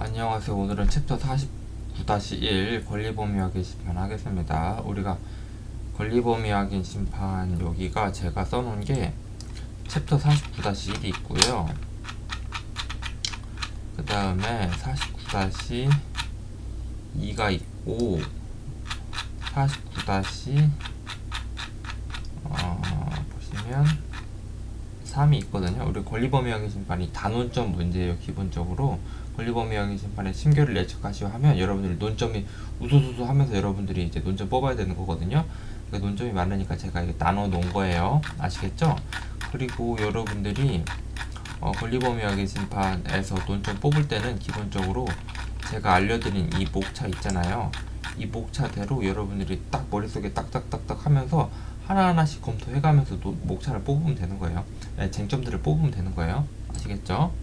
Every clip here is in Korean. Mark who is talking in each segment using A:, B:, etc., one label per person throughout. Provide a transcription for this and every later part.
A: 안녕하세요. 오늘은 챕터 49-1 권리범위 확인 심판 하겠습니다. 우리가 권리범위 확인 심판 여기가 제가 써놓은 게 챕터 49-1이 있고요. 그 다음에 49-2가 있고 49- 보시면 3이 있거든요. 우리 권리범위 확인 심판이 단원점 문제예요. 기본적으로 권리범위 확인 심판에 심결을 예측하시오 하면 여러분들이 논점이 우수수수 하면서 여러분들이 이제 논점 뽑아야 되는 거거든요. 그러니까 논점이 많으니까 제가 이거 나눠 놓은 거예요. 아시겠죠? 그리고 여러분들이 권리범위 확인 심판에서 논점 뽑을 때는 기본적으로 제가 알려드린 이 목차 있잖아요. 이 목차대로 여러분들이 딱 머릿속에 딱딱딱딱 하면서 하나하나씩 검토해가면서 목차를 뽑으면 되는 거예요. 쟁점들을 뽑으면 되는 거예요. 아시겠죠?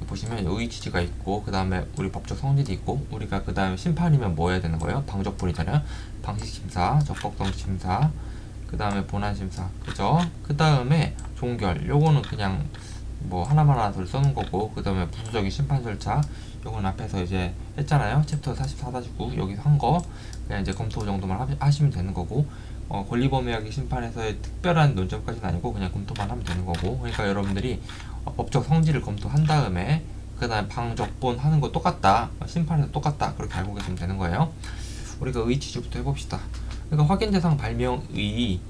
A: 보시면 의의 취지가 있고, 그 다음에 우리 법적 성질이 있고, 우리가 그 다음에 심판이면 뭐 해야 되는 거예요? 방적분이잖아요. 방식심사, 적법성심사, 그 다음에 본안심사, 그죠? 그 다음에 종결, 요거는 그냥 뭐 하나만 써는 거고, 그 다음에 부수적인 심판 절차, 요건 앞에서 이제 했잖아요. 챕터 44-9 여기서 한 거 그냥 이제 검토 정도만 하시면 되는 거고, 권리범위학의 심판에서의 특별한 논점까지는 아니고 그냥 검토만 하면 되는 거고. 그러니까 여러분들이 법적 성질을 검토한 다음에 그 다음에 방적본 하는 거 똑같다, 심판에서 똑같다, 그렇게 알고 계시면 되는 거예요. 우리가 의의 취지부터 해봅시다. 그러니까 확인 대상 발명의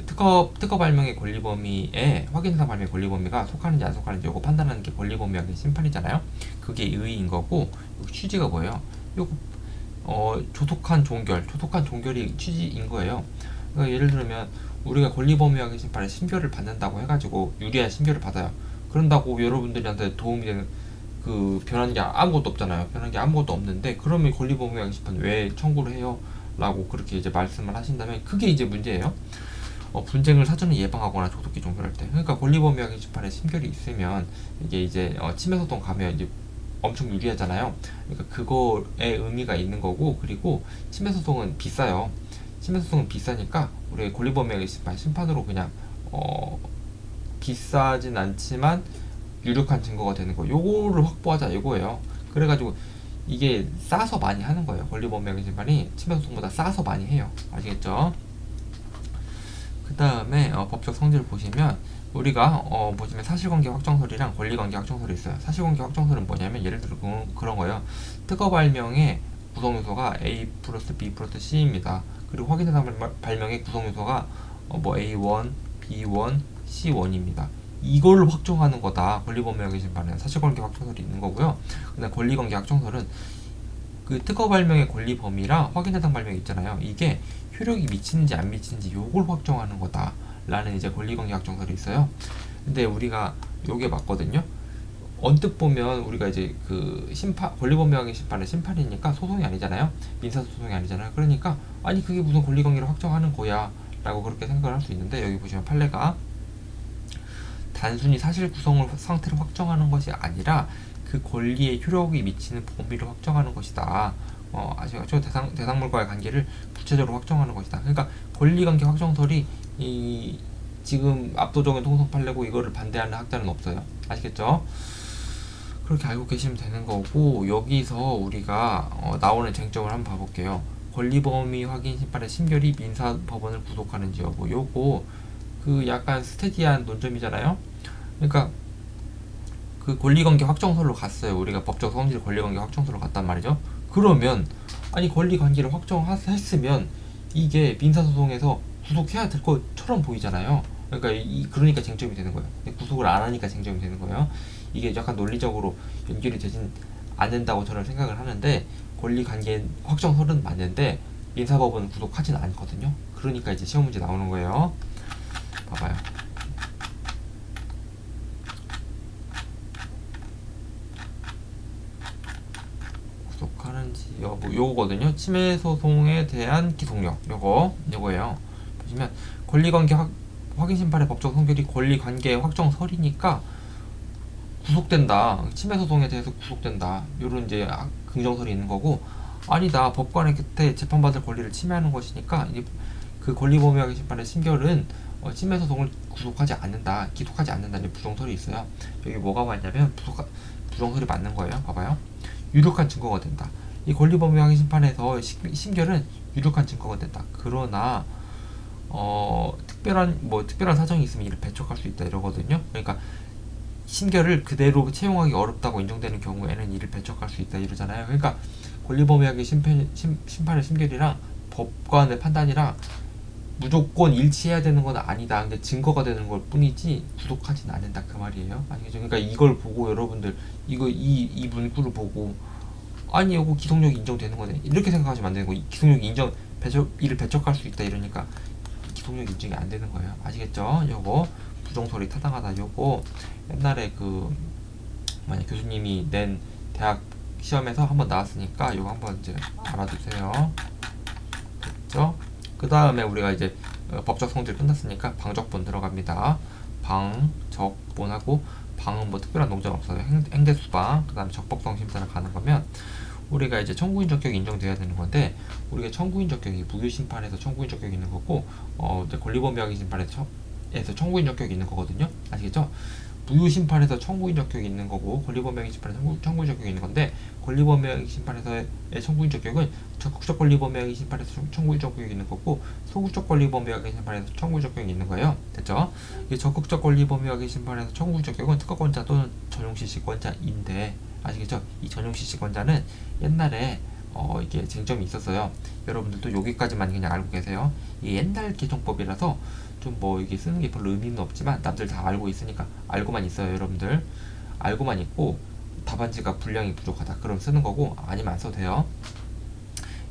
A: 특허 발명의 권리 범위에 확인 대상 발명의 권리 범위가 속하는지 안 속하는지 요거 판단하는 게 권리 범위학의 심판이잖아요. 그게 의의인 거고, 취지가 뭐예요? 요거 조속한 종결이 취지인 거예요. 그러니까 예를 들면 우리가 권리 범위학의 심판에 심결을 받는다고 해가지고 유리한 심결을 받아요. 그런다고 여러분들한테 도움이 되는 변한 게 아무것도 없잖아요. 변한 게 아무것도 없는데 그러면 권리 범위학의 심판 왜 청구를 해요? 라고 그렇게 이제 말씀을 하신다면 그게 이제 문제예요. 분쟁을 사전에 예방하거나 조속히 종결할 때. 그러니까 권리범위학의 심판에 심결이 있으면 이게 이제 침해소송 가면 이제 엄청 유리하잖아요. 그러니까 그거에 의미가 있는 거고, 그리고 침해소송은 비싸요. 침해소송은 비싸니까 우리 권리범위학의 심판으로 그냥 비싸진 않지만 유력한 증거가 되는 거, 요거를 확보하자 이거예요. 그래가지고 이게 싸서 많이 하는 거예요. 권리범위학의 심판이 침해소송보다 싸서 많이 해요. 아시겠죠? 그 다음에 법적 성질을 보시면 우리가 보시면 사실관계 확정설이랑 권리관계 확정설이 있어요. 사실관계 확정설은 뭐냐면 예를 들어 그런 거예요. 특허 발명의 구성요소가 A 플러스 B 플러스 C입니다. 그리고 확인 대상 발명의 구성요소가 뭐 A1, B1, C1입니다. 이걸 확정하는 거다. 권리범위학의 심판은 사실관계 확정설이 있는 거고요. 근데 권리관계 확정설은 그 특허 발명의 권리 범위랑 확인 대상 발명이 있잖아요. 이게 효력이 미치는지 안 미치는지 요걸 확정하는 거다 라는 이제 권리관계 확정설이 있어요. 근데 우리가 요게 맞거든요. 언뜻 보면 우리가 이제 권리범위학의 심판은 심판이니까 소송이 아니잖아요. 민사소송이 아니잖아요. 그러니까 아니 그게 무슨 권리관계를 확정하는 거야 라고 그렇게 생각을 할 수 있는데, 여기 보시면 판례가 단순히 사실 구성 상태를 확정하는 것이 아니라 그 권리의 효력이 미치는 범위를 확정하는 것이다. 아시겠죠? 대상물과의 관계를 구체적으로 확정하는 것이다. 그러니까 권리관계 확정설이 지금 압도적인 통성 판례고 이거를 반대하는 학자는 없어요. 아시겠죠? 그렇게 알고 계시면 되는 거고, 여기서 우리가 나오는 쟁점을 한번 봐볼게요. 권리범위 확인 심판의 심결이 민사법원을 구속하는지 여부. 요거 약간 스테디한 논점이잖아요. 그러니까 그 권리관계 확정설로 갔어요. 우리가 법적 성질 권리관계 확정설로 갔단 말이죠. 그러면 아니 권리관계를 확정했으면 이게 민사소송에서 구속해야 될 것처럼 보이잖아요. 그러니까 쟁점이 되는 거예요. 근데 구속을 안 하니까 쟁점이 되는 거예요. 이게 약간 논리적으로 연결이 되진 않는다고 저는 생각을 하는데, 권리관계 확정설은 맞는데 민사법은 구속하진 않거든요. 그러니까 이제 시험 문제 나오는 거예요. 봐봐요. 구속하는지 여부 요거거든요. 침해소송에 대한 기속력 요거예요. 보시면 권리관계 확인 심판의 법적 성질이 권리관계 확정설이니까 구속된다. 침해소송에 대해서 구속된다. 요런 이제 긍정설이 있는 거고, 아니다. 법관의 곁에 재판받을 권리를 침해하는 것이니까 그 권리범위학의 심판의 심결은 침해소송을 구속하지 않는다, 기속하지 않는다는 부정설이 있어요. 여기 뭐가 맞냐면 부정설이 맞는 거예요. 봐봐요. 유력한 증거가 된다. 이 권리범위확인 심판에서 심결은 유력한 증거가 된다. 그러나 특별한 사정이 있으면 이를 배척할 수 있다 이러거든요. 그러니까 심결을 그대로 채용하기 어렵다고 인정되는 경우에는 이를 배척할 수 있다 이러잖아요. 그러니까 권리범위확인 심판의 심결이랑 법관의 판단이랑 무조건 일치해야 되는 건 아니다. 근데 증거가 되는 걸 뿐이지 구속하진 않는다 그 말이에요. 아시겠죠? 그러니까 이걸 보고 여러분들 이 문구를 보고 아니 이거 기속력이 인정되는 거네 이렇게 생각하시면 안 되는 거예요. 기속력이 이를 배척할 수 있다 이러니까 기속력 인정이 안 되는 거예요. 아시겠죠? 요거 부정설이 타당하다. 요거 옛날에 교수님이 낸 대학 시험에서 한번 나왔으니까 요거 한번 이제 알아두세요. 됐죠? 그 다음에 우리가 이제 법적 성질 끝났으니까 방적본 들어갑니다. 방적본하고 방은 뭐 특별한 농전 없어요. 행대수방. 그 다음에 적법성 심사를 가는 거면 우리가 이제 청구인 적격이 인정돼야 되는 건데 우리가 청구인 적격이 무효심판에서 청구인 적격이 있는 거고 이제 권리범위확인 심판에서 청구인 적격이 있는 거거든요. 아시겠죠? 무효심판에서 청구인 적격이 있는 거고 권리범위확인 심판에서 청구인 적격이 있는 건데 권리범위확인 심판에서의 청구인 적격은 적극적 권리범위확인 심판에서 청구인 적격이 있는 거고 소극적 권리범위확인 심판에서 청구인 적격이 있는 거예요. 됐죠? 이 적극적 권리범위확인 심판에서 청구인 적격은 특허권자 또는 전용실시권자인데 아시겠죠? 이 전용실시권자는 옛날에 이게 쟁점이 있었어요. 여러분들도 여기까지만 그냥 알고 계세요. 이게 옛날 개정법이라서 좀 이게 쓰는 게 별로 의미는 없지만 남들 다 알고 있으니까 알고만 있어요. 여러분들 알고만 있고 답안지가 분량이 부족하다 그럼 쓰는 거고 아니면 안 써도 돼요.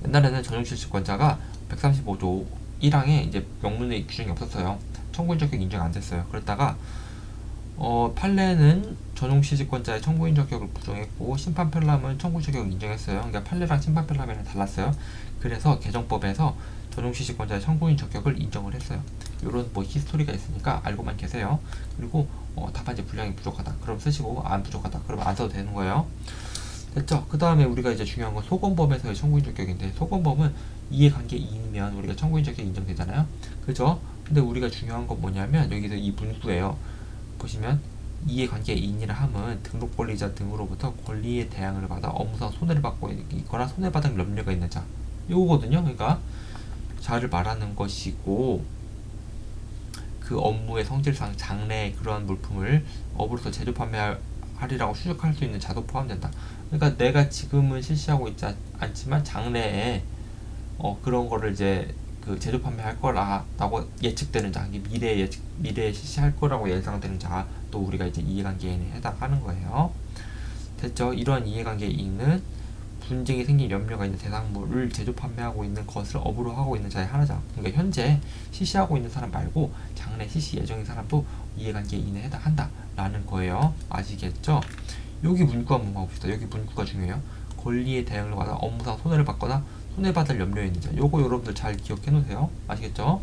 A: 옛날에는 전용실시권자가 135조 1항에 이제 명문의 규정이 없었어요. 청구인 적격 인정 안 됐어요. 그랬다가 판례는 전용실시권자의 청구인 적격을 부정했고 심판 편람은 청구인 적격을 인정했어요. 그러니까 판례랑 심판 편람이랑 달랐어요. 그래서 개정법에서 전용실시권자의 청구인 적격을 인정을 했어요. 이런 히스토리가 있으니까 알고만 계세요. 그리고 답안지 분량이 부족하다 그럼 쓰시고 안 부족하다 그러면 안 써도 되는 거예요. 됐죠? 그 다음에 우리가 이제 중요한 건 소건범에서의 청구인 적격인데 소건범은 이해관계인이면 우리가 청구인 적격이 인정되잖아요. 그죠? 근데 우리가 중요한 건 뭐냐면 여기서 이 문구예요. 보시면 이해관계인이라 함은 등록 권리자 등으로부터 권리의 대항을 받아 업무상 손해를 받고 있거나 손해받을 염려가 있는 자 이거거든요. 그러니까 자를 말하는 것이고 그 업무의 성질상 장래의 그러한 물품을 업으로서 제조 판매하리라고 추측할 수 있는 자도 포함된다. 그러니까 내가 지금은 실시하고 있지 않지만 장래에 그런 거를 이제 제조 판매할 거라고 예측되는 자, 미래에 실시할 거라고 예상되는 자도 우리가 이제 이해관계인에 해당하는 거예요. 됐죠? 이러한 이해관계인은 분쟁이 생길 염려가 있는 대상물을 제조 판매하고 있는 것을 업으로 하고 있는 자의 하나자. 그러니까 현재 실시하고 있는 사람 말고 장래 실시 예정인 사람도 이해관계인에 해당한다라는 거예요. 아시겠죠? 여기 문구 한번 봐봅시다. 여기 문구가 중요해요. 권리의 대항을 받아 업무상 손해를 받거나 손해받을 염려에 있는 자. 요거 여러분들 잘 기억해 놓으세요. 아시겠죠?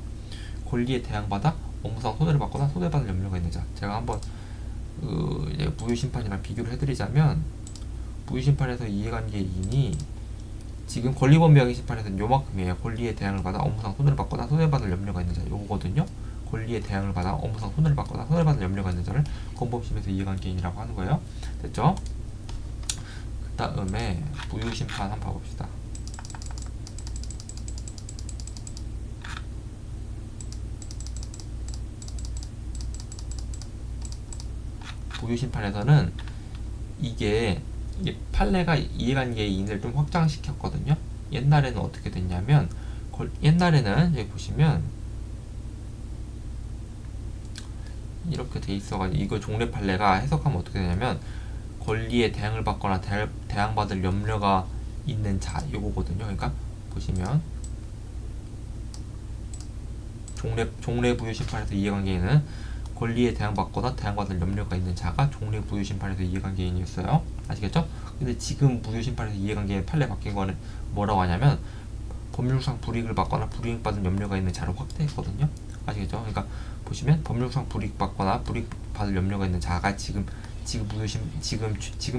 A: 권리에 대항받아 업무상 손해를 받거나 손해받을 염려가 있는 자. 제가 한번 이제 무효심판이랑 비교를 해드리자면 무효심판에서 이해관계인이 지금 권리범위확인 심판에서는 요만큼이에요. 권리에 대항을 받아 업무상 손해를 받거나 손해받을 염려가 있는 자. 요거거든요. 권리에 대항을 받아 업무상 손해를 받거나 손해받을 염려가 있는 자를 권범심에서 이해관계인이라고 하는 거예요. 됐죠? 그 다음에 무효심판 한번 봐봅시다. 무효심판에서는 이게 판례가 이해관계인을 좀 확장시켰거든요. 옛날에는 어떻게 됐냐면 옛날에는 여기 보시면 이렇게 돼 있어가지고 이거 종래 판례가 해석하면 어떻게 되냐면 권리에 대항을 받거나 대항받을 염려가 있는 자 요거거든요. 그러니까 보시면 종래 무효심판에서 이해관계인은 권리에 대항받거나 대항받을 염려가 있는 자가 종래 무효심판에서 이해관계인이었어요. 아시겠죠? 근데 지금 무효심판에서 이해관계인 판례 바뀐 거는 뭐라고 하냐면 법률상 불이익을 받거나 불이익받은 염려가 있는 자로 확대했거든요. 아시겠죠? 그러니까 보시면 법률상 불이익받거나 불이익받을 염려가 있는 자가 지금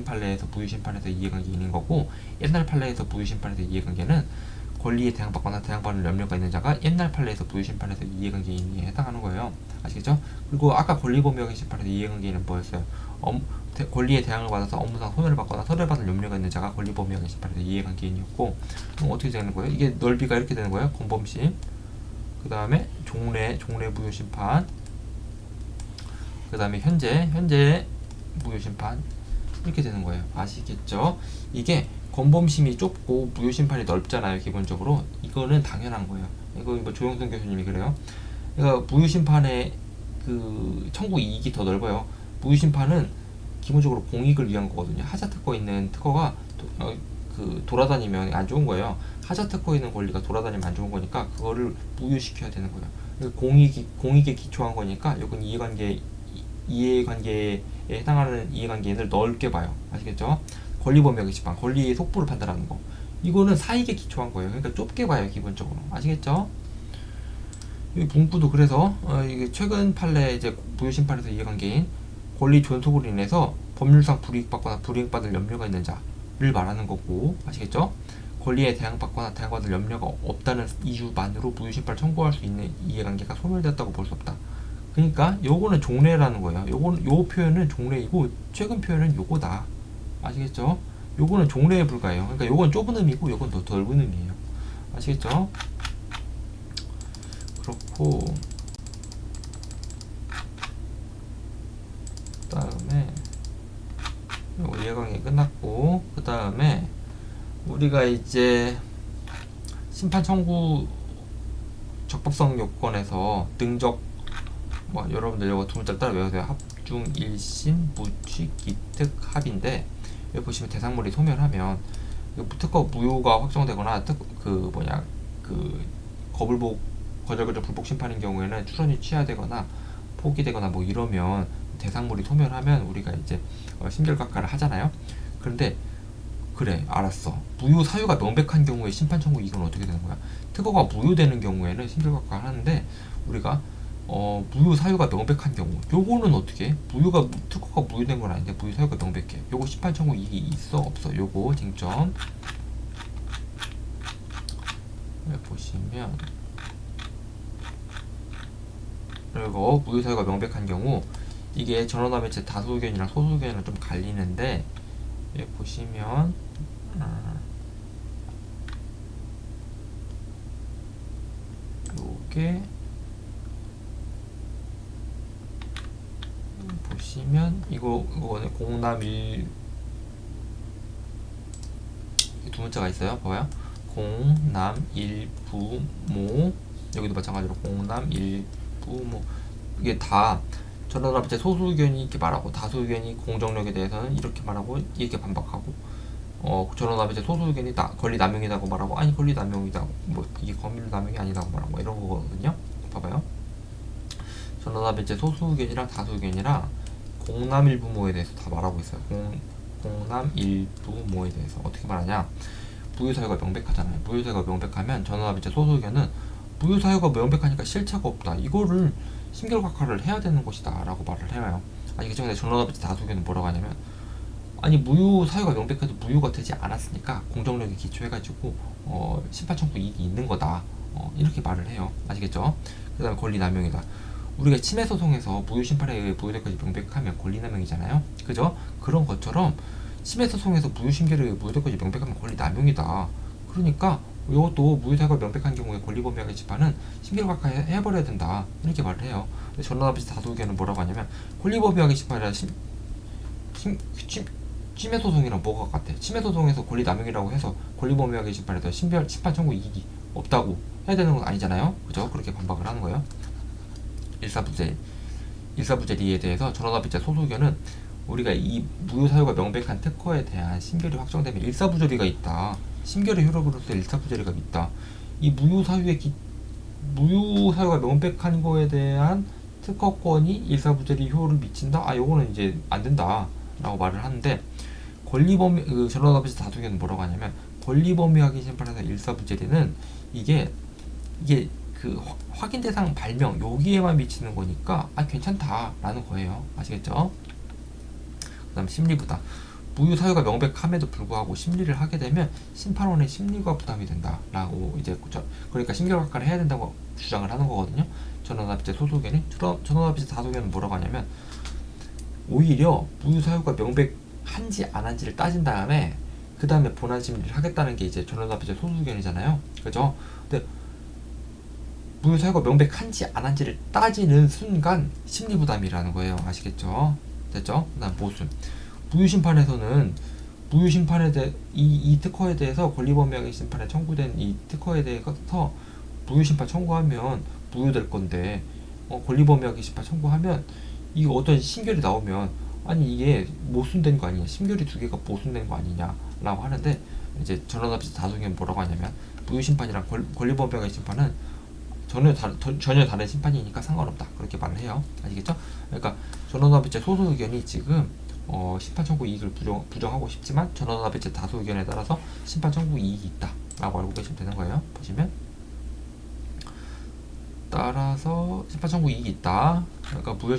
A: 판례에서 무효심판에서 이해관계인인 거고 옛날 판례에서 무효심판에서 이해관계는 권리에 대항받거나 대항받을 염려가 있는 자가 옛날 판례에서 부유심판에서 이해관계인에 해당하는 거예요. 아시겠죠? 그리고 아까 권리범위학의 심판에서 이해관계인은 뭐였어요? 권리에 대항을 받아서 업무상 손해를 받거나 손해를 받을 염려가 있는 자가 권리범위학의 심판에서 이해관계인이었고, 그럼 어떻게 되는 거예요? 이게 넓이가 이렇게 되는 거예요. 공범심, 그 다음에 종래 무효심판, 그 다음에 현재 무효심판, 이렇게 되는 거예요. 아시겠죠? 이게 권범심이 좁고 무효심판이 넓잖아요. 기본적으로 이거는 당연한 거예요. 이거 뭐 조영선 교수님이 그래요. 그러니까 무효심판의 그 청구 이익이 더 넓어요. 무효심판은 기본적으로 공익을 위한 거거든요. 하자 특허 있는 특허가 돌아다니면 안 좋은 거예요. 하자 특허 있는 권리가 돌아다니면 안 좋은 거니까 그거를 무효시켜야 되는 거예요. 그러니까 공익에 기초한 거니까 이건 이해관계에 해당하는 이해관계인을 넓게 봐요. 아시겠죠? 권리범위학의 심판, 권리의 속부를 판단하는 거. 이거는 사익에 기초한 거예요. 그러니까 좁게 봐요, 기본적으로. 아시겠죠? 이 문구도 그래서 이게 최근 판례 이제 무효심판에서 이해관계인 권리 존속으로 인해서 법률상 불이익받거나 불이익받을 염려가 있는 자를 말하는 거고, 아시겠죠? 권리에 대항받거나 대항받을 염려가 없다는 이유만으로 무효심판을 청구할 수 있는 이해관계가 소멸되었다고 볼 수 없다. 그러니까 요거는 종래라는 거예요. 요 표현은 종래이고 최근 표현은 요거다. 아시겠죠? 요거는 종래에 불과해요. 그러니까 요건 좁은 의미고 요건 더 넓은 의미예요. 아시겠죠? 그렇고 그 다음에 요거 예강이 끝났고, 그 다음에 우리가 이제 심판 청구 적법성 요건에서 능적, 뭐 여러분들 이거 두 문자 따라 외우세요. 합중 일심 무취 기특 합인데, 여기 보시면 대상물이 소멸하면 특허 무효가 확정되거나 거절거절 불복 심판인 경우에는 출원이 취하되거나 포기되거나 뭐 이러면 대상물이 소멸하면 우리가 이제 심결각하를 하잖아요. 그런데 그래, 알았어. 무효 사유가 명백한 경우에 심판 청구 이건 어떻게 되는 거야? 특허가 무효되는 경우에는 심결각하를 하는데, 우리가 무효 사유가 명백한 경우, 요거는 어떻게? 특허가 무효된 건 아닌데 무효 사유가 명백해. 요거 심판 청구 이익이 있어 없어? 요거 쟁점. 보시면 그리고 무효 사유가 명백한 경우, 이게 전원합 매체 다수 의견이랑 소수 의견이랑 좀 갈리는데, 여기 보시면 요게 보시면 이거는 공남1 두 문자가 있어요. 봐봐요. 공남1부모, 여기도 마찬가지로 공남1부모. 이게 다 전원합 매체 소수 의견이 이렇게 말하고 다수 의견이 공정력에 대해서는 이렇게 말하고 이렇게 반박하고, 전원합 매체 소수 의견이 권리 남용이라고 말하고, 아니 권리 남용이다, 뭐 이게 권리 남용이 아니라고 말하고 이런 거거든요. 봐봐요. 전원합 매체 소수 의견이랑 다수 의견이랑 공남일부모에 대해서 다 말하고 있어요. 공남일부모에 대해서 어떻게 말하냐? 무효사유가 명백하잖아요. 무효사유가 명백하면 전원합 매체 소수 의견은 무효사유가 명백하니까 실체가 없다, 이거를 심결각하를 해야 되는 것이다 라고 말을 해요. 아니 그중에 전원합 매체 다수 의견은 뭐라고 하냐면, 아니 무효 사유가 명백해도 무효가 되지 않았으니까 공정력에 기초해가지고 심판 청구 이익이 있는 거다, 이렇게 말을 해요. 아시겠죠? 그 다음에 권리 남용이다. 우리가 침해 소송에서 무효 심판에 의해 무효될 것이 명백하면 권리 남용이잖아요. 그죠? 그런 것처럼 침해 소송에서 무효 심결에 의해 무효될 것이 명백하면 권리 남용이다. 그러니까 이것도 무효 사유가 명백한 경우에 권리범위학의 심판은 심결각하 해버려야 된다, 이렇게 말을 해요. 전원합 매체 다수 의견은 뭐라고 하냐면, 권리범위학의 심판이라 침해 소송이랑 뭐가 같아? 침해 소송에서 권리 남용이라고 해서 권리범위학의 심판에서 심판 청구 이익이 없다고 해야 되는 건 아니잖아요. 그죠? 그렇게 반박을 하는 거예요. 일사부재리에 대해서 전원합 매체 소수 의견은, 우리가 이 무효 사유가 명백한 특허에 대한 심결이 확정되면 일사부재리가 있다. 심결의 효력으로서 일사부재리가 있다. 이 무효 사유가 명백한 거에 대한 특허권이 일사부재리 효를 미친다. 요거는 이제 안 된다 라고 말을 하는데, 전원합 매체 다수 의견은 뭐라고 하냐면, 권리범위학의 심판에서 일사부재리는 이게 그 확인 대상 발명 여기에만 미치는 거니까 괜찮다라는 거예요. 아시겠죠? 그 다음 심리부다. 무효 사유가 명백함에도 불구하고 심리를 하게 되면 심판원의 심리가 부담이 된다라고 이제 그러니까 심결각하를 해야 된다고 주장을 하는 거거든요. 전원합의체 소수견이. 전원합의체 다소견은 뭐라고 하냐면 오히려 무효 사유가 명백한지 안 한지를 따진 다음에 그 다음에 본안 심리를 하겠다는 게 이제 전원합의체 소수견이잖아요. 그죠? 근데 무효 사유가 명백한지 안 한지를 따지는 순간 심리 부담이라는 거예요. 아시겠죠? 됐죠? 그다음 모순. 무효심판에서는 무효심판에 대해 이 특허에 대해서 권리범위학의 심판에 청구된 이 특허에 대해서 무효심판 청구하면 무효될 건데 권리범위학의 심판 청구하면 이거 어떤 신결이 나오면 아니 이게 모순된 거 아니냐, 심결이 두 개가 모순된 거 아니냐라고 하는데 이제 전원합의체 다수견 뭐라고 하냐면 무효심판이랑 권리범위학의 심판은 전혀 다른 심판이니까 상관없다 그렇게 말을 해요. 아시겠죠? 그러니까 전원합의체 소수 의견이 지금 심판 청구 이익을 부정하고 싶지만 전원합의체 다수 의견에 따라서 심판 청구 이익이 있다 라고 알고 계시면 되는 거예요. 보시면 따라서 심판 청구 이익이 있다. 그러니까 무효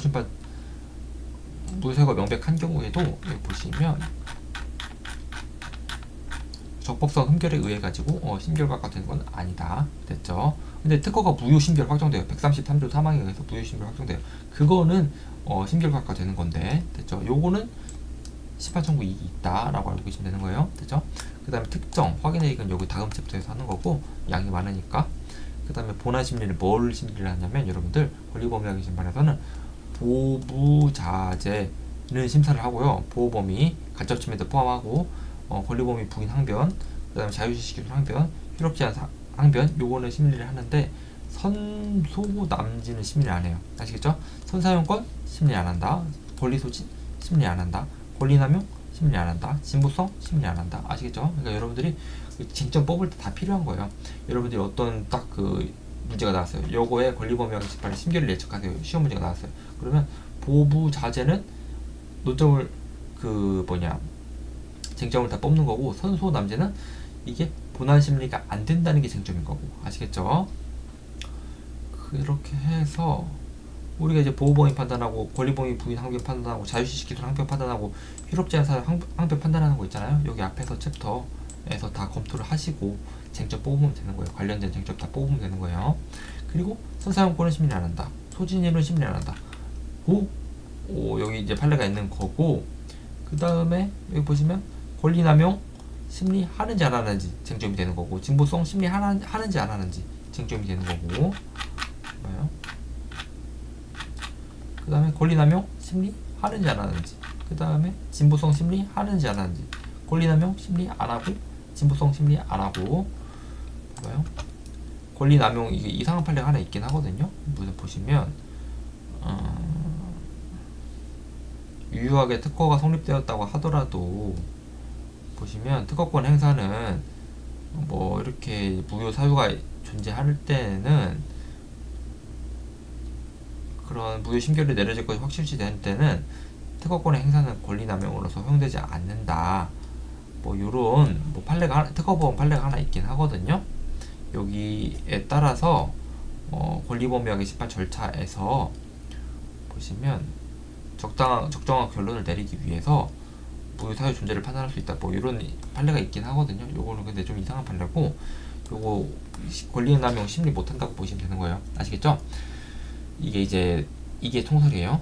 A: 사유가 명백한 경우에도 여기 보시면 적법성 흠결에 의해 가지고 심결과가 되는 건 아니다. 됐죠? 근데 특허가 무효 심결 확정돼요. 133조 3항에 의해서 무효 심결 확정돼요. 그거는 심결과가 되는 건데, 됐죠? 요거는 심판 청구 이익이 있다라고 알고 계시면 되는 거예요. 됐죠? 그 다음에 특정 확인의 이익은 여기 다음 챕터에서 하는 거고 양이 많으니까. 그 다음에 본안 심리를 뭘 심리를 하냐면 여러분들 권리범위학의 심판에서는 보부자재는 심사를 하고요. 보호범위 간접침해도 포함하고 권리범위 부인 항변, 그 다음에 자유시식기준 항변, 효력제한 항변 요거는 심리를 하는데 선소 남지는 심리 안 해요. 아시겠죠? 선사용권 심리 안 한다. 권리소진 심리 안 한다. 권리남용 심리 안 한다. 진보성 심리 안 한다. 아시겠죠? 그러니까 여러분들이 쟁점 뽑을 때 다 필요한 거예요. 여러분들이 어떤 딱 그 문제가 나왔어요. 요거에 권리범위학의 심판의 심결을 예측하세요. 시험 문제가 나왔어요. 그러면 보부자재는 논점을 쟁점을 다 뽑는 거고 선소 남재는 이게 본안 심리가 안 된다는 게 쟁점인 거고 아시겠죠? 그렇게 해서 우리가 이제 보호범위 판단하고 권리범위 부인 항변 판단하고 자유시식기준 항변 판단하고 효력제한 사유 항변 판단하는 거 있잖아요. 여기 앞에서 챕터에서 다 검토를 하시고 쟁점 뽑으면 되는 거예요. 관련된 쟁점 다 뽑으면 되는 거예요. 그리고 선사용권은 심리 안 한다. 소진일은 심리 안 한다. 여기 이제 판례가 있는 거고 그 다음에 여기 보시면 권리남용 심리 하는지 안 하는지 쟁점이 되는 거고 진보성 심리 하는지 안 하는지 쟁점이 되는 거고 그 다음에 권리남용 심리 하는지 안 하는지 그 다음에 진보성 심리 하는지 안 하는지 권리남용 심리 안 하고 진보성 심리 안 하고 봐봐요. 권리남용 이게 이상한 판례가 하나 있긴 하거든요. 무슨 보시면 유효하게 특허가 성립되었다고 하더라도 보시면 특허권 행사는 뭐 이렇게 무효 사유가 존재할 때는 그런 무효 심결이 내려질 것이 확실시 된 때는 특허권의 행사는 권리남용으로서 허용되지 않는다. 뭐 요런 뭐 판례가 특허보험 판례가 하나 있긴 하거든요. 여기에 따라서 권리범위학의 심판 절차에서 보시면 적정한 결론을 내리기 위해서 무효 사유 존재를 판단할 수 있다. 뭐 이런 판례가 있긴 하거든요. 요거는 근데 좀 이상한 판례고 요거 권리남용 심리 못한다고 보시면 되는 거예요. 아시겠죠? 이게 통설이에요.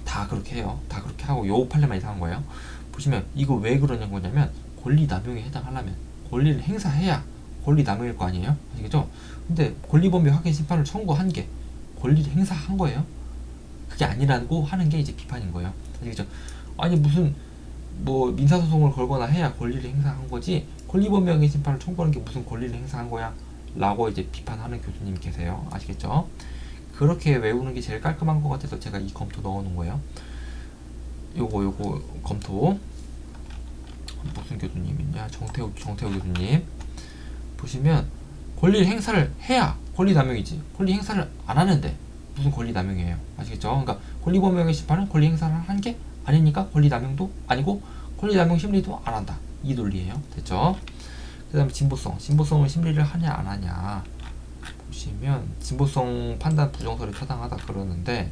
A: 다 그렇게 해요. 다 그렇게 하고 요 판례만 이상한 거예요. 보시면 이거 왜 그러냐는 거냐면 권리남용에 해당하려면 권리를 행사해야 권리남용일 거 아니에요? 아시겠죠? 근데 권리범위 확인 심판을 청구한 게 권리를 행사한 거예요. 그게 아니라고 하는 게 이제 비판인 거예요. 아시겠죠? 아니 무슨 뭐 민사소송을 걸거나 해야 권리를 행사한 거지 권리범위 확인 심판을 청구하는 게 무슨 권리를 행사한 거야? 라고 이제 비판하는 교수님이 계세요. 아시겠죠? 그렇게 외우는 게 제일 깔끔한 것 같아서 제가 이 검토 넣어놓은 거예요. 요거 검토 무슨 교수님이냐? 정태우 교수님. 보시면 권리 행사를 해야 권리남용이지 권리 행사를 안 하는데 무슨 권리남용이에요. 아시겠죠? 그러니까 권리범위학의 심판은 권리 행사를 한 게 아니니까 권리남용도 아니고 권리남용 심리도 안 한다. 이 논리예요. 됐죠? 그 다음에 진보성을 심리를 하냐 안 하냐 보시면 진보성 판단 부정설이 타당하다 그러는데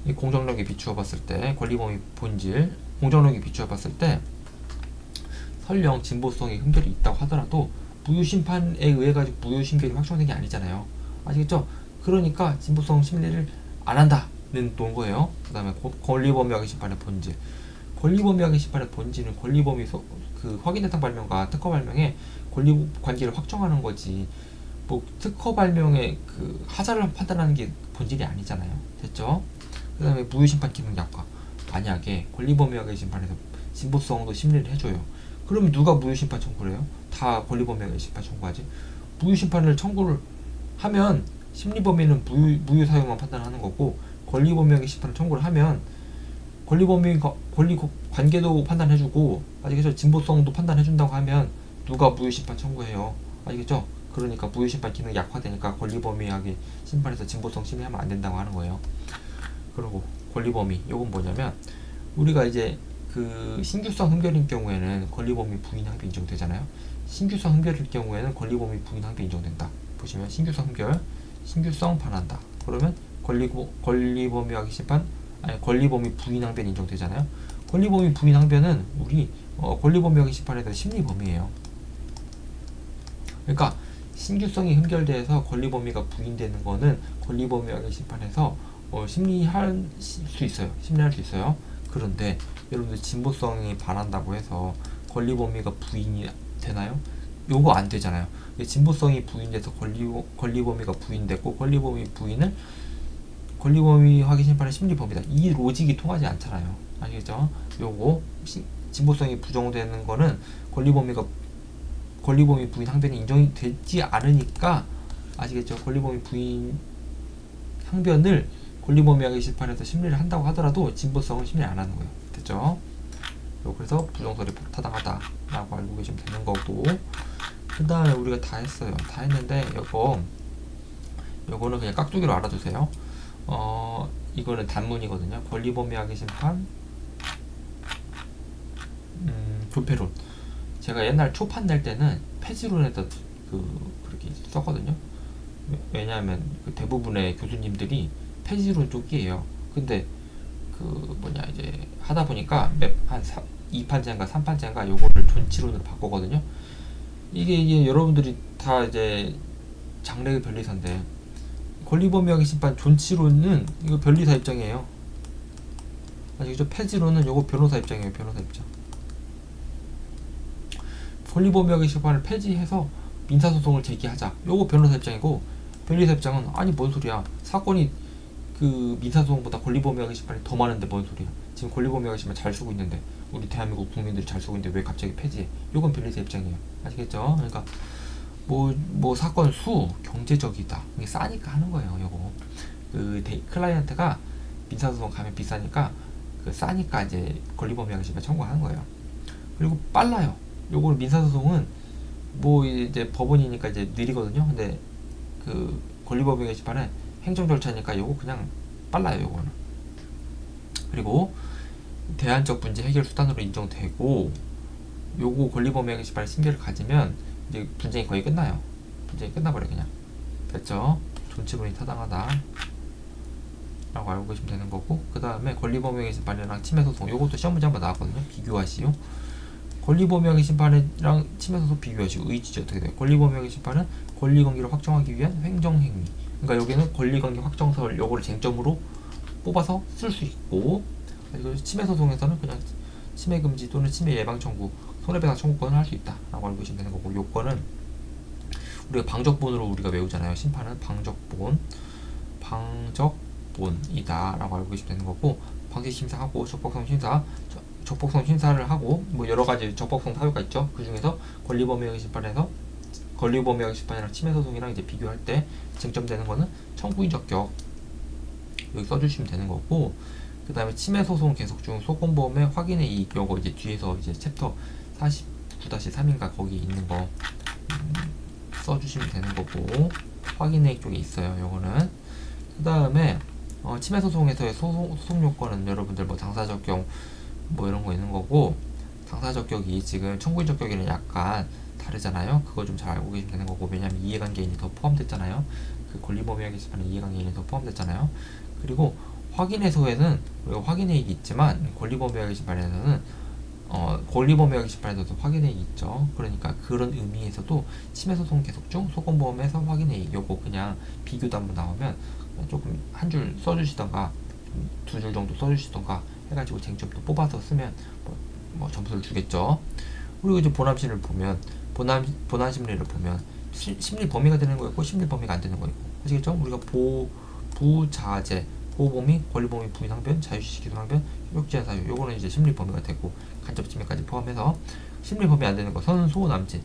A: 이 공정력에 비추어 봤을 때 권리범위 본질에 공정력에 비추어 봤을 때 설령 진보성에 흠결이 있다고 하더라도 무효심판에 의해 가지고 무효심결이 확정된 게 아니잖아요. 아시겠죠? 그러니까 진보성 심리를 안 한다는 논 거예요. 그 다음에 권리범위학의 심판의 본질. 권리범위학의 심판의 본질은 권리범위 그 확인대상 발명과 특허 발명의 권리 관계를 확정하는 거지. 뭐 특허 발명의 그 하자를 판단하는 게 본질이 아니잖아요. 됐죠? 그 다음에 무효심판 기능 약화. 만약에 권리범위학의 심판에서 진보성도 심리를 해줘요. 그러면 누가 무효심판 청구를 해요? 다 권리범위학의 심판 청구하지. 무효심판을 청구를 하면 심리범위는 무효 사용만 판단하는 거고, 권리범위학의 심판을 청구를 하면 권리범위가 권리 관계도 판단해주고, 아시겠죠? 진보성도 판단해준다고 하면 누가 무효심판 청구해요? 아시겠죠? 그러니까 무효심판 기능이 약화되니까 권리범위학의 심판에서 진보성 심의하면 안 된다고 하는 거예요. 그리고 권리범위, 이건 뭐냐면 우리가 이제 그 신규성 흠결인 경우에는 권리범위 부인 항배 인정되잖아요. 신규성 흠결일 경우에는 권리범위 부인 항배 인정된다. 보시면 신규성 흠결, 신규성 반한다. 그러면 권리범위학의 심판, 아니 권리범위 부인 항배는 인정되잖아요. 권리범위 부인 항배는 우리 권리범위학의 심판에 대한 심리범위예요. 그러니까 신규성이 흠결돼서 권리범위가 부인되는 거는 권리범위학의 심판에서 심리할 수 있어요. 심리할 수 있어요. 그런데 여러분들 진보성이 반한다고 해서 권리범위가 부인이 되나요? 요거 안 되잖아요. 진보성이 부인돼서 권리범위가 부인됐고, 권리범위 부인을 권리범위 확인 심판의 심리범위다. 이 로직이 통하지 않잖아요. 아시겠죠? 요거 진보성이 부정되는 거는 권리범위 부인 항변이 인정이 되지 않으니까, 아시겠죠? 권리범위 부인 항변을 권리범위학의 심판에서 심리를 한다고 하더라도 진보성을 심리 안 하는 거예요. 됐죠? 그래서 부정설이 타당하다 라고 알고 계시면 되는 거고, 그 다음에 우리가 다 했어요. 다 했는데 요거는 그냥 깍두기로 알아두세요. 이거는 단문이거든요. 권리범위학의 심판, 교패론. 제가 옛날 초판 낼 때는 폐지론에다 그렇게 썼거든요. 왜냐하면 그 대부분의 교수님들이 폐지론 쪽이에요. 근데 이제 하다 보니까 한 2판째인가 3판째인가 요거를 존치론으로 바꾸거든요. 이게 여러분들이 다 이제 장래의 변리사인데, 권리범위학의 심판 존치론은 이거 변리사 입장이에요. 아시겠죠? 폐지론은 요거 변호사 입장이에요. 변호사 입장. 권리범위학의 심판을 폐지해서 민사소송을 제기하자. 요거 변호사 입장이고, 변리사 입장은 아니 뭔 소리야. 사건이 그 민사소송보다 권리범위학의 심판이 더 많은데 뭔 소리야. 지금 권리범위학의 심판 잘 쓰고 있는데, 우리 대한민국 국민들이 잘 쓰고 있는데 왜 갑자기 폐지해. 요건 변리사 입장이에요. 아시겠죠? 그러니까 뭐 사건 수 경제적이다. 이게 싸니까 하는 거예요. 요거 클라이언트가 민사소송 가면 비싸니까 싸니까 이제 권리범위학의 심판 청구하는 거예요. 그리고 빨라요. 요거는 민사소송은 뭐 이제 법원이니까 이제 느리거든요. 근데 권리범위학의 심판은 행정 절차니까 요거 그냥 빨라요. 요거는. 그리고 대안적 문제 해결 수단으로 인정되고, 요거 권리범위학의 심판의 심계를 가지면 이제 분쟁이 거의 끝나요. 분쟁이 끝나버려 그냥. 됐죠? 존치론이 타당하다 라고 알고 계시면 되는 거고, 그 다음에 권리범위학의 심판이랑 침해소송, 요것도 시험 문제 한번 나왔거든요. 비교하시오. 권리범위학의 심판이랑 침해소송 비교하시오. 의지지 어떻게 돼요? 권리범위학의 심판은 권리관계를 확정하기 위한 횡정행위. 그러니까 여기는 권리관계 확정설 요거를 쟁점으로 뽑아서 쓸 수 있고, 침해소송에서는 그냥 침해금지 또는 침해 예방 청구, 손해배상 청구권을 할 수 있다 라고 알고 계시면 되는 거고, 요거는 우리가 방적본으로 우리가 외우잖아요. 심판은 방적본이다 라고 알고 계시면 되는 거고, 방지심사하고 적법성 심사를 하고 뭐 여러가지 적법성 사유가 있죠. 그 중에서 권리범위학의 심판이랑 침해소송이랑 이제 비교할 때 쟁점되는 거는 청구인 적격, 여기 써주시면 되는 거고, 그 다음에 침해소송 계속 중 소송범의 확인의 이익, 요거 이제 뒤에서 이제 챕터 49-3인가 거기 있는 거 써주시면 되는 거고, 확인의 이익 쪽에 있어요. 요거는. 그 다음에 침해소송에서의 소송 요건은 여러분들 뭐 당사적격 뭐 이런 거 있는 거고, 당사적격이 지금 청구인 적격이랑 약간 다르잖아요. 그거 좀 잘 알고 계시면 되는 거고, 왜냐면 이해관계인이 더 포함됐잖아요. 그 권리범위학의 심판에 이해관계인이 더 포함됐잖아요. 그리고 확인해소에는 우리가 확인이익이 있지만 권리범위하기 심판에서는 권리범위하기 심판에서도 확인이익이 있죠. 그러니까 그런 의미에서도 침해소송 계속 중 소송보험에서 확인이익 요거 그냥 비교도 한번 나오면 조금 한 줄 써주시던가 두 줄 정도 써주시던가 해가지고 쟁점도 뽑아서 쓰면 뭐 점수를 주겠죠. 그리고 이제 본함심리를 보면 본함심리를 보면 심리 범위가 되는 거 있고 심리 범위가 안 되는 거 있고 아시겠죠? 우리가 부자재 보호범위, 권리범위, 부인항변, 자유시기 기소항변, 효력제한 사유 요거는 이제 심리 범위가 되고 간접 침해까지 포함해서 심리 범위 안 되는 거 선소 남진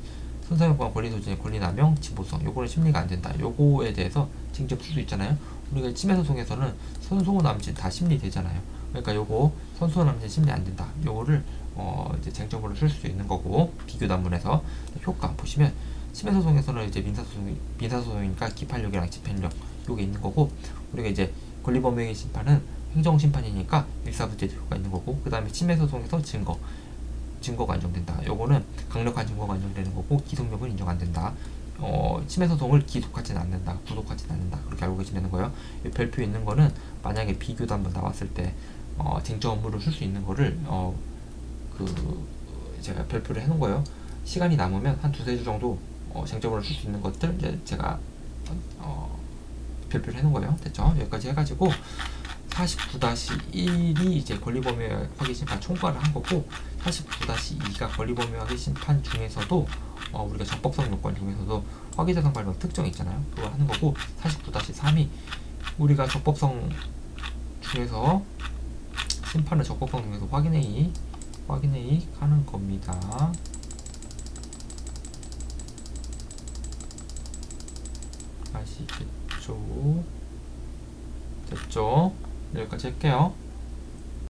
A: 선상용권 권리소진의 권리남용 진보성 요거는 심리가 안 된다. 요거에 대해서 쟁점 쓸 수 있잖아요. 우리가 침해소송에서는 선소 남진 다 심리 되잖아요. 그러니까 요거 선소 남진 심리 안 된다. 요거를 이제 쟁점으로 쓸 수 있는 거고 비교 단문에서 효과 보시면 침해소송에서는 이제 민사소송이니까 기판력이랑 집행력 요게 있는 거고 우리가 이제 권리범위의 심판은 행정심판이니까 일사부재적 효과가 있는 거고 그 다음에 침해소송에서 증거가 인정된다. 요거는 강력한 증거가 인정되는 거고 기속력은 인정 안 된다. 침해소송을 기속하지는 않는다. 구속하지는 않는다. 그렇게 알고 계시면 되는 거예요. 별표 있는 거는 만약에 비교도 한번 나왔을 때 쟁점으로 쓸 수 있는 거를 제가 별표를 해놓은 거예요. 시간이 남으면 한 두세 줄 정도 쟁점으로 쓸 수 있는 것들 이제 제가 별표를 해놓은 거예요. 됐죠? 여기까지 해가지고 49-1이 이제 권리범위 확인 심판 총괄을 한 거고 49-2가 권리범위 확인 심판 중에서도 우리가 적법성 요건 중에서도 확인자산 발명 특정이 있잖아요. 그걸 하는 거고 49-3이 우리가 적법성 중에서 심판을 적법성 중에서 확인회의 하는 겁니다. 아시겠죠? 됐죠? 여기까지 할게요.